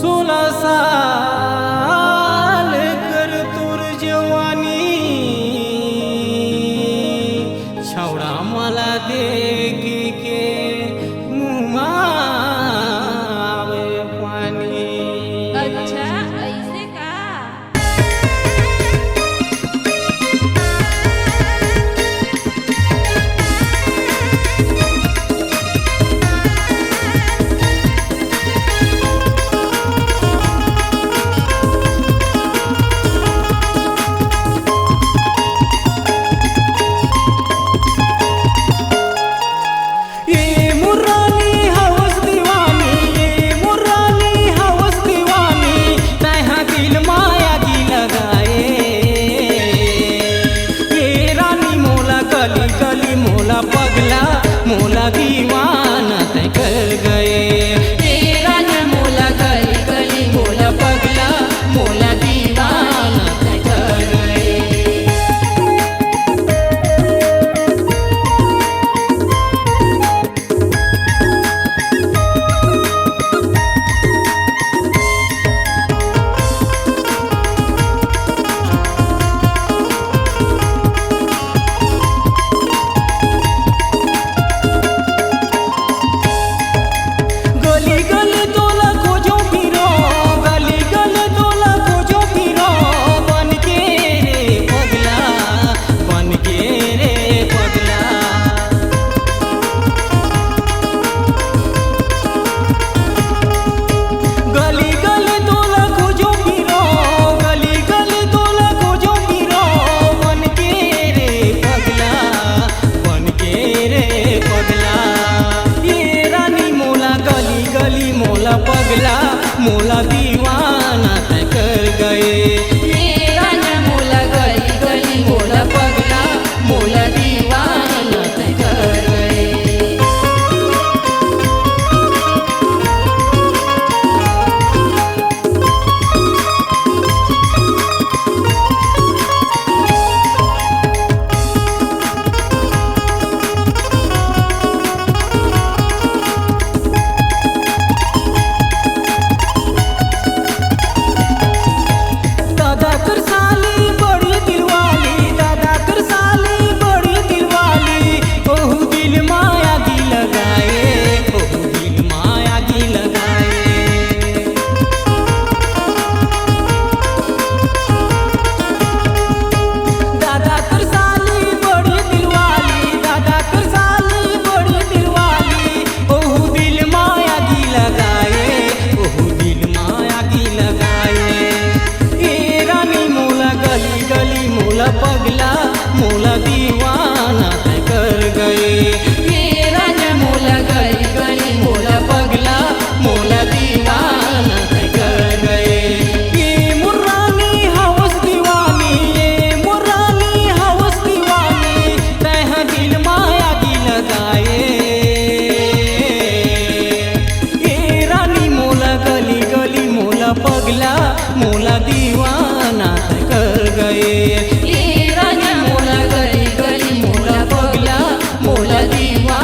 16 साल कर तुर जवानी छौड़ा मला देख के मुँह आवे पानी। अच्छा ऐसे का? मोला दीवाना तय कर गए तेरा न मोला गली गली मोला पगला मोला दीवाना तय कर गए। पगला मोला दीवाना तय कर गए तेरा न मोला गली गली मोला पगला मोला दीवाना तय कर गए। पगला मोला दीवाना तय कर गए तेरा न मोला गली गली मोला पगला मोला दीवाना तय कर गए। ये मुर्रानी हवस दीवानी ये मुर्रानी हवस दीवानी तह दिल माया की लगाए। ये रानी मोला गली गली मोला पगला मोला दीवाना तय कर गए तेरा न मोला गली गली मोला पगला मोला दीवाना।